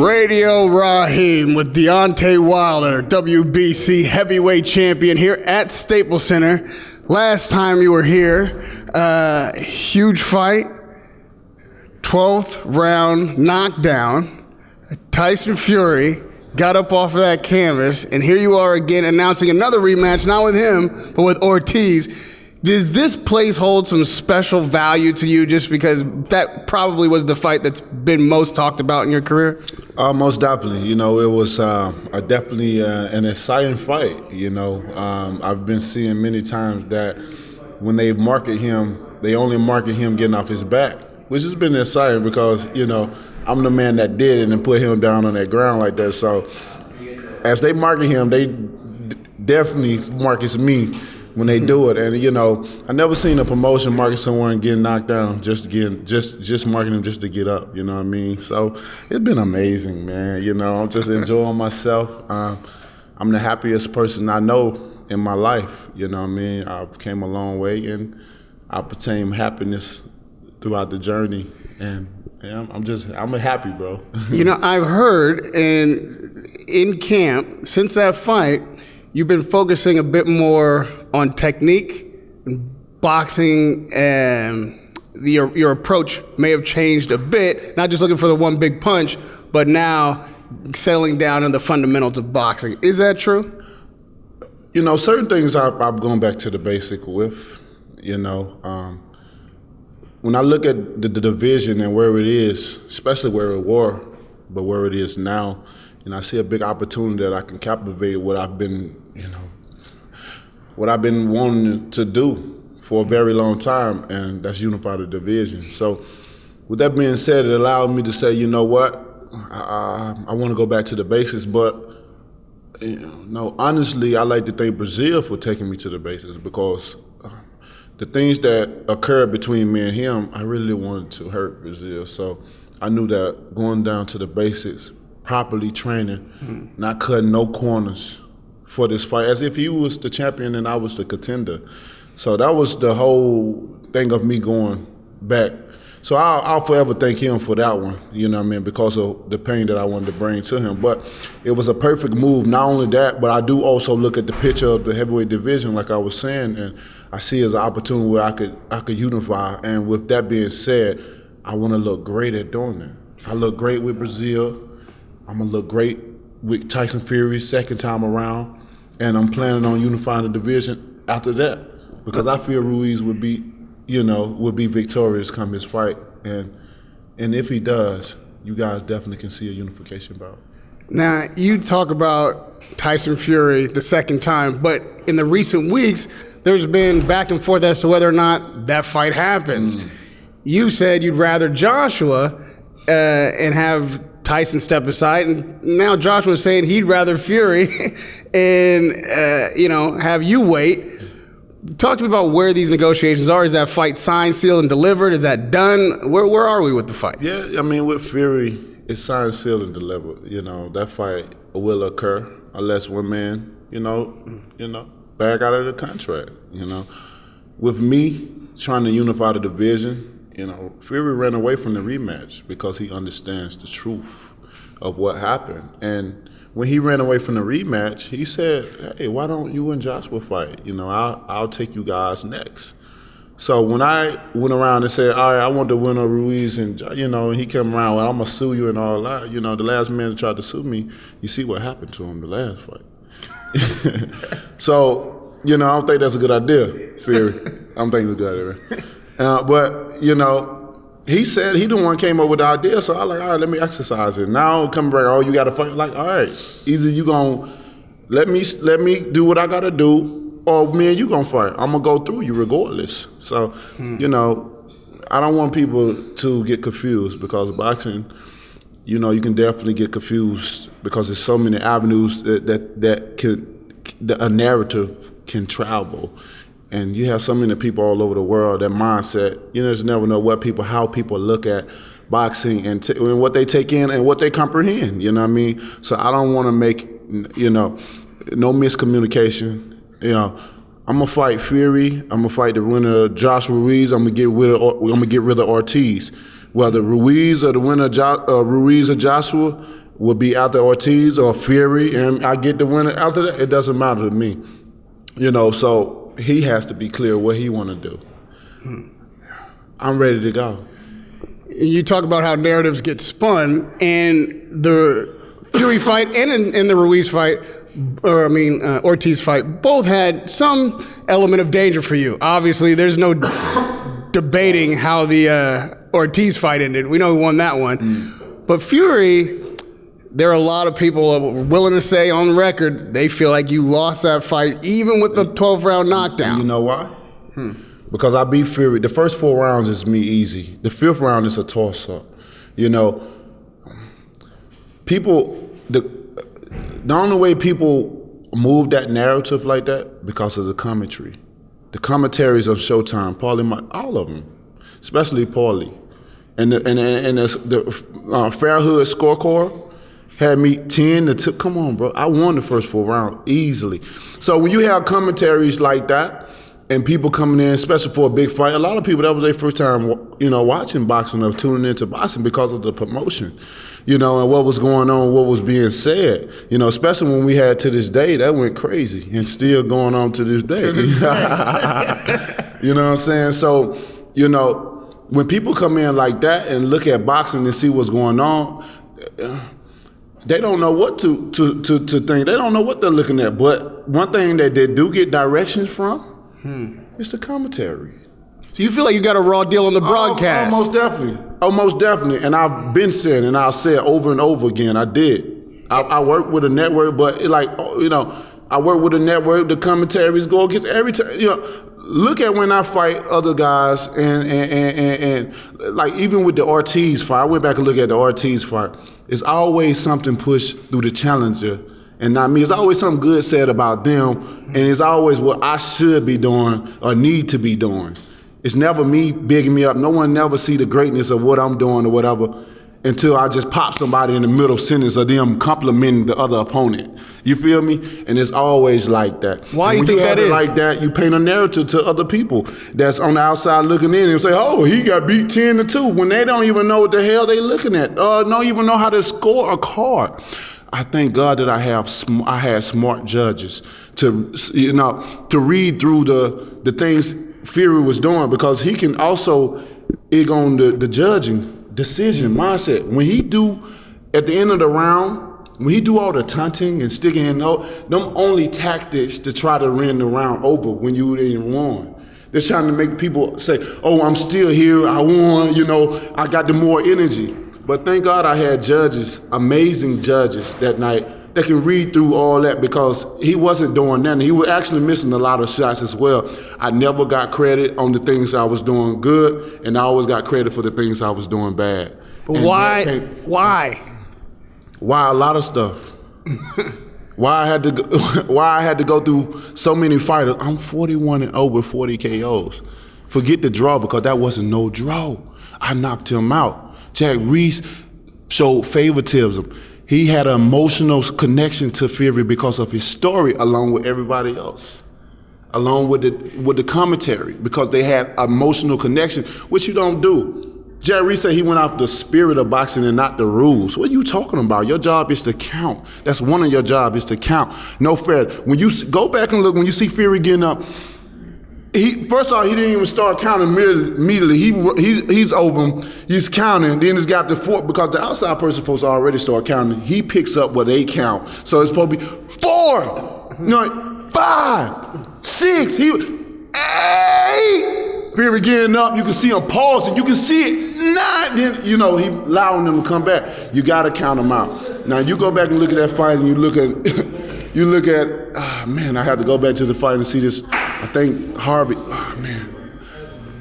Radio Rahim with Deontay Wilder, WBC heavyweight champion here at Staples Center. Last time you were here, huge fight, 12th round knockdown. Tyson Fury got up off of that canvas, and here you are again announcing another rematch, not with him, but with Ortiz. Does this place hold some special value to you just because that probably was the fight that's been most talked about in your career? Most definitely. You know, it was definitely an exciting fight. You know, I've been seeing many times that when they market him, they only market him getting off his back, which has been exciting because, you know, I'm the man that did it and put him down on that ground like that. So as they market him, they definitely markets me when they do it. And, you know, I never seen a promotion market someone getting knocked down just marketing them just to get up, you know what I mean? So it's been amazing, man. You know, I'm just enjoying myself. I'm the happiest person I know in my life, you know what I mean? I've came a long way and I've attained happiness throughout the journey. And yeah, I'm happy, bro. You know, I've heard in camp, since that fight, you've been focusing a bit more on technique, boxing, and your approach may have changed a bit, not just looking for the one big punch, but now settling down on the fundamentals of boxing. Is that true? You know, certain things I've gone back to the basic with, you know. When I look at the division and where it is, especially where it were, but where it is now, and I see a big opportunity that I can captivate what I've been, you know, what I've been wanting to do for a very long time, and that's unify the division. So with that being said, it allowed me to say, you know what, I want to go back to the basics, but you know, honestly, I like to thank Brazil for taking me to the basics because the things that occurred between me and him, I really wanted to hurt Brazil. So I knew that going down to the basics, properly training, not cutting no corners for this fight, as if he was the champion and I was the contender. So that was the whole thing of me going back. So I'll forever thank him for that one, you know what I mean, because of the pain that I wanted to bring to him. But it was a perfect move. Not only that, but I do also look at the picture of the heavyweight division, like I was saying, and I see it as an opportunity where I could unify. And with that being said, I want to look great at doing that. I look great with Brazil. I'm going to look great with Tyson Fury second time around. And I'm planning on unifying the division after that because I feel Ruiz would be victorious come his fight. And if he does, you guys definitely can see a unification bout. Now, you talk about Tyson Fury the second time, but in the recent weeks, there's been back and forth as to whether or not that fight happens. You said you'd rather Joshua and have Tyson step aside, and now Joshua's saying he'd rather Fury and have you wait. Talk to me about where these negotiations are. Is that fight signed, sealed, and delivered? Is that done? Where are we with the fight? Yeah, I mean, with Fury, it's signed, sealed, and delivered. You know, that fight will occur unless one man, you know, back out of the contract. You know, with me trying to unify the division, you know, Fury ran away from the rematch because he understands the truth of what happened. And when he ran away from the rematch, he said, hey, why don't you and Joshua fight? You know, I'll take you guys next. So when I went around and said, all right, I want the winner Ruiz, and, you know, he came around, well, I'm going to sue you and all that. You know, the last man that tried to sue me, you see what happened to him the last fight. So, you know, I don't think that's a good idea, Fury. I don't think it's a good idea. But, you know, he said he the one came up with the idea, so I like, all right, let me exercise it. Now come back, oh, you got to fight. Like, all right, either you going to let me do what I got to do, or me and you going to fight. I'm going to go through you regardless. So, you know, I don't want people to get confused because boxing, you know, you can definitely get confused because there's so many avenues that a narrative can travel. And you have so many people all over the world, that mindset, you just never know how people look at boxing and what they take in and what they comprehend, you know what I mean? So I don't want to make, you know, no miscommunication. You know, I'm gonna fight Fury. I'm gonna fight the winner of Joshua Ruiz. I'm gonna get rid of Ortiz. Whether Ruiz or the winner Ruiz or Joshua, will be after Ortiz or Fury, and I get the winner after that, it doesn't matter to me. You know, so he has to be clear what he want to do. I'm ready to go. You talk about how narratives get spun, and the Fury fight and in the Ruiz fight, Ortiz fight, both had some element of danger for you. Obviously, there's no debating how the Ortiz fight ended. We know who won that one. But Fury, there are a lot of people willing to say on record they feel like you lost that fight, even with the 12th-round knockdown. You know why? Because I beat Fury. The first 4 rounds is me easy. The 5th round is a toss-up. You know, people, the only way people move that narrative like that because of the commentary. The commentaries of Showtime, all of them, especially Paulie. And the Fairhood scorecard had me 10 to 2. Come on, bro. I won the first 4 rounds easily. So when you have commentaries like that, and people coming in, especially for a big fight, a lot of people, that was their first time, you know, watching boxing or tuning into boxing because of the promotion, you know, and what was going on, what was being said, you know, especially when we had To This Day, that went crazy and still going on to this day. You know what I'm saying? So, you know, when people come in like that and look at boxing and see what's going on, they don't know what to think. They don't know what they're looking at. But one thing that they do get directions from, it's the commentary. So you feel like you got a raw deal on the broadcast? Most definitely. Most definitely. And I've been saying, and I'll say it over and over again, I did. I work with a network, but I work with a network, the commentaries go against every time, look at when I fight other guys and like even with the Ortiz fight, I went back and looked at the Ortiz fight. It's always something pushed through the challenger and not me. It's always something good said about them, and it's always what I should be doing or need to be doing. It's never me bigging me up. No one never see the greatness of what I'm doing or whatever until I just pop somebody in the middle sentence of them complimenting the other opponent. You feel me? And it's always like that. Why do you think that is? Like that, you paint a narrative to other people that's on the outside looking in and say, oh, he got beat 10-2, when they don't even know what the hell they looking at. Don't even know how to score a card. I thank God that I had smart judges to read through the things Fury was doing, because he can also egg on the judging decision mindset. When he do, at the end of the round, when he do all the taunting and sticking in, them only tactics to try to win the round over when you ain't won. They're trying to make people say, oh, I'm still here, I won, I got the more energy. But thank God I had judges, amazing judges that night, that can read through all that, because he wasn't doing that. He was actually missing a lot of shots as well. I never got credit on the things I was doing good, and I always got credit for the things I was doing bad. But why? Why a lot of stuff? Why I had to go through so many fighters? I'm 41-0 with 40 KOs. Forget the draw, because that wasn't no draw. I knocked him out. Reiss showed favoritism. He had an emotional connection to Fury because of his story, along with everybody else, along with the commentary, because they had emotional connection, which you don't do. Reiss said he went off the spirit of boxing and not the rules. What are you talking about? Your job is to count. That's one of your jobs, is to count. No fair. When you go back and look, when you see Fury getting up, first of all, he didn't even start counting immediately. He's over him. He's counting. Then he's got the four, because the outside person supposed to already start counting. He picks up what they count. So it's supposed to be 4, 5, 6, 8. Fury getting up. You can see him pausing. You can see it 9. Then he allowing them to come back. You got to count them out. Now you go back and look at that fight, and you look at. I had to go back to the fight and see this. I think Harvey,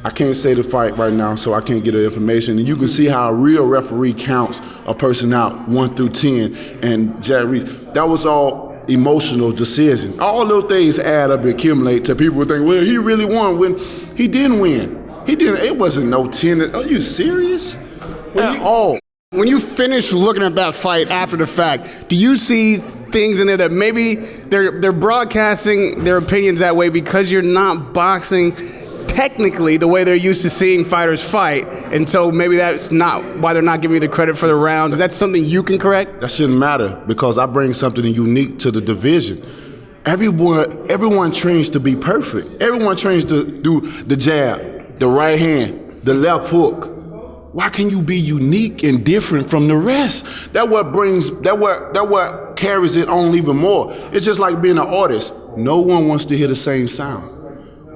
I can't say the fight right now, so I can't get the information. And you can see how a real referee counts a person out 1 through 10. And Reiss, that was all emotional decision. All those things add up and accumulate to people think, well, he really won, when he didn't win. He didn't. It wasn't no 10. Are you serious? When you finish looking at that fight after the fact, do you see things in there that maybe they're broadcasting their opinions that way because you're not boxing technically the way they're used to seeing fighters fight, and so maybe that's not why they're not giving you the credit for the rounds. Is that something you can correct? That shouldn't matter because I bring something unique to the division. Everyone trains to be perfect. Everyone trains to do the jab, the right hand, the left hook. Why can you be unique and different from the rest? That what carries it on even more. It's just like being an artist. No one wants to hear the same sound.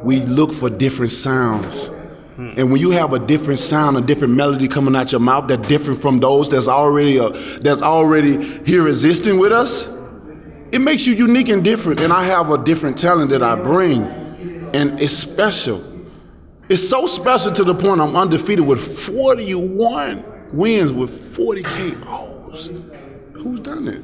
We look for different sounds. And when you have a different sound, a different melody coming out your mouth that's different from those that's already here existing with us, it makes you unique and different. And I have a different talent that I bring, and it's special. It's so special to the point I'm undefeated with 41 wins with 40 KOs. Who's done it?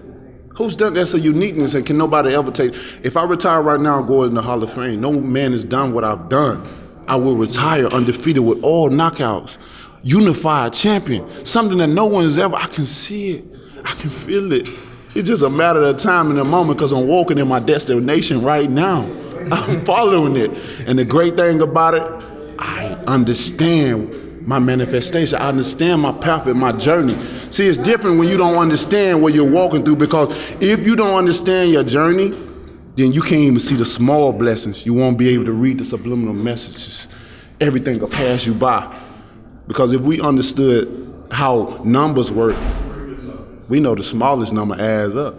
Who's done that's a uniqueness and can nobody ever take? If I retire right now and go in the Hall of Fame, no man has done what I've done. I will retire undefeated with all knockouts, unified champion, something that no one has ever, I can see it, I can feel it. It's just a matter of time and a moment because I'm walking in my destination right now. I'm following it. And the great thing about it, I understand my manifestation. I understand my path and my journey. See, it's different when you don't understand what you're walking through because if you don't understand your journey, then you can't even see the small blessings. You won't be able to read the subliminal messages. Everything will pass you by. Because if we understood how numbers work, we know the smallest number adds up.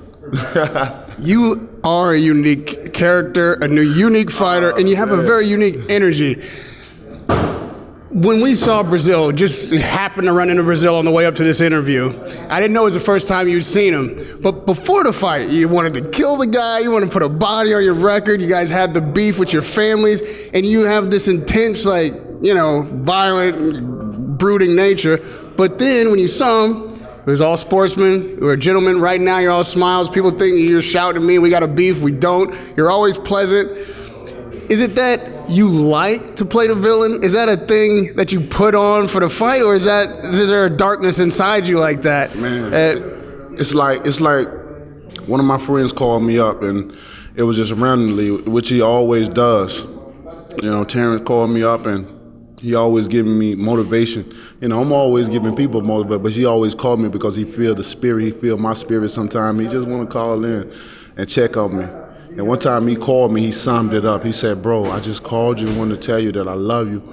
You are a unique character, a unique fighter, and you have a very unique energy. When we saw Brazil, just happened to run into Brazil on the way up to this interview, I didn't know it was the first time you'd seen him. But before the fight, you wanted to kill the guy, you wanted to put a body on your record, you guys had the beef with your families, and you have this intense, violent, brooding nature. But then when you saw him, it was all sportsmen. We're gentlemen. Right now, you're all smiles. People think you're shouting at me. We got a beef. We don't. You're always pleasant. Is it that you like to play the villain? Is that a thing that you put on for the fight, or is there a darkness inside you like that? Man, it's like one of my friends called me up, and it was just randomly, which he always does. Terrence called me up, and he always giving me motivation. I'm always giving people motivation, but he always called me because he feel the spirit. He feel my spirit sometimes. He just want to call in and check on me. And one time he called me, he summed it up. He said, bro, I just called you and wanted to tell you that I love you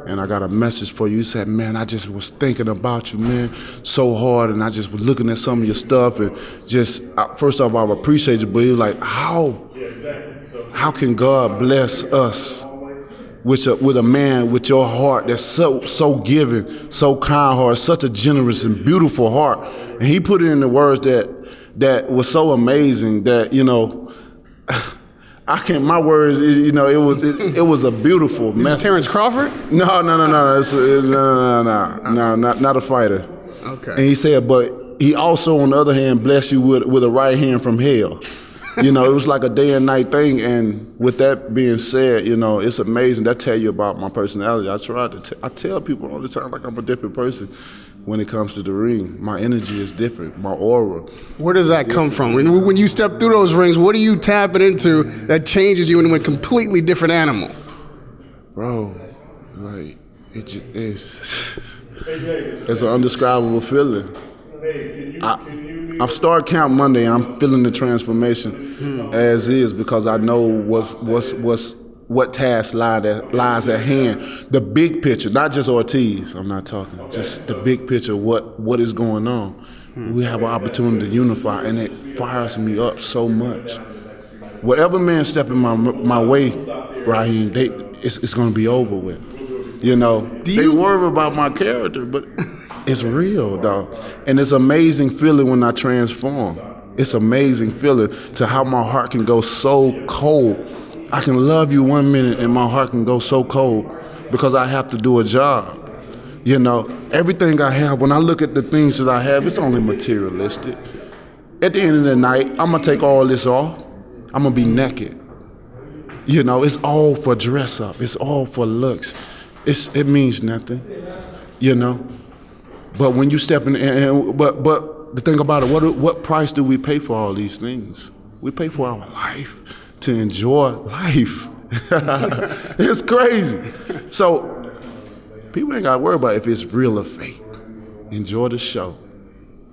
and I got a message for you. He said, man, I just was thinking about you, man, so hard, and I just was looking at some of your stuff and just, first off, I appreciate you, but he was like, how can God bless us with a man with your heart that's so giving, so kind heart, such a generous and beautiful heart? And he put it in the words that was so amazing that, I can't. My words is, it was a beautiful message. Terrence Crawford? No, not a fighter. Okay. And he said, but he also, on the other hand, blessed you with a right hand from hell. It was like a day and night thing. And with that being said, it's amazing. That tell you about my personality. I tell people all the time, like, I'm a different person when it comes to the ring. My energy is different, my aura. Where does that come from? When you step through those rings, what are you tapping into that changes you into a completely different animal? Bro, like, it's an indescribable feeling. I've started Camp Monday, and I'm feeling the transformation as is because I know what task lies at hand. The big picture, not just Ortiz. I'm not talking just the big picture. What is going on? We have an opportunity to unify, and it fires me up so much. Whatever man step in my way, Rahim, it's going to be over with. They worry about my character, but it's real, dog. And it's amazing feeling when I transform. It's amazing feeling to how my heart can go so cold. I can love you 1 minute and my heart can go so cold because I have to do a job. Everything I have, when I look at the things that I have, it's only materialistic. At the end of the night, I'm going to take all this off. I'm going to be naked. It's all for dress up. It's all for looks. It means nothing, But when you step in, but the thing about it, what price do we pay for all these things? We pay for our life, to enjoy life. It's crazy. So people ain't got to worry about if it's real or fake. Enjoy the show.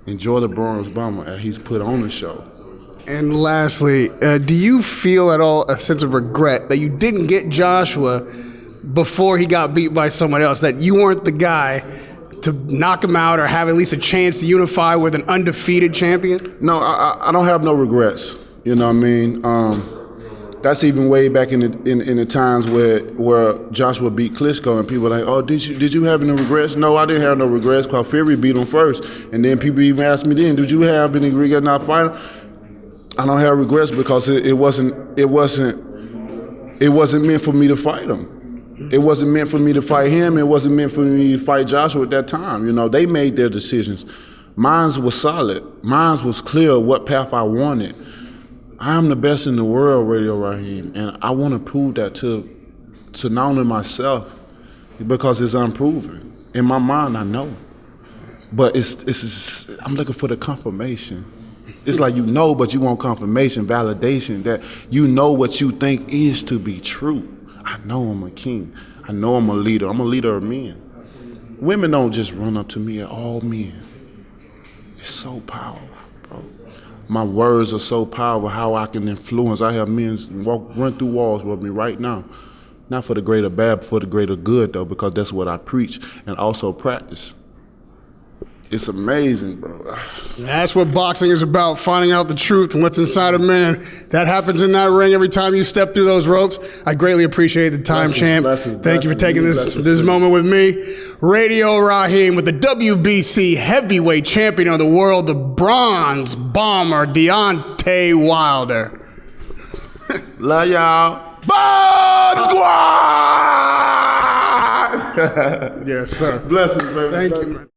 Enjoy the bronze bomber as he's put on the show. And lastly, do you feel at all a sense of regret that you didn't get Joshua before he got beat by someone else, that you weren't the guy to knock him out or have at least a chance to unify with an undefeated champion? No, I don't have no regrets. You know what I mean? That's even way back in the times where Joshua beat Klitschko and people were like, oh, did you have any regrets? No, I didn't have no regrets because Fury beat him first. And then people even asked me then, did you have any regrets not fighting? I don't have regrets because it wasn't meant for me to fight him. It wasn't meant for me to fight him. It wasn't meant for me to fight Joshua at that time. You know, they made their decisions. Mine was solid. Mine was clear what path I wanted. I am the best in the world, Radio Rahim, and I want to prove that to not only myself, because it's unproven. In my mind, I know, but I'm looking for the confirmation. It's like you know, but you want confirmation, validation that you know what you think is to be true. I know I'm a king. I know I'm a leader. I'm a leader of men. Women don't just run up to me, all men. It's so powerful, bro. My words are so powerful, how I can influence. I have men run through walls with me right now. Not for the greater bad, but for the greater good, though, because that's what I preach and also practice. It's amazing, bro. That's what boxing is about, finding out the truth and what's inside a man. That happens in that ring every time you step through those ropes. I greatly appreciate the time, champ. Thank you for taking this moment with me. Radio Rahim with the WBC heavyweight champion of the world, the bronze bomber, Deontay Wilder. Love y'all. Bomb Squad! Yes, sir. Blessings, baby. Thank you, man.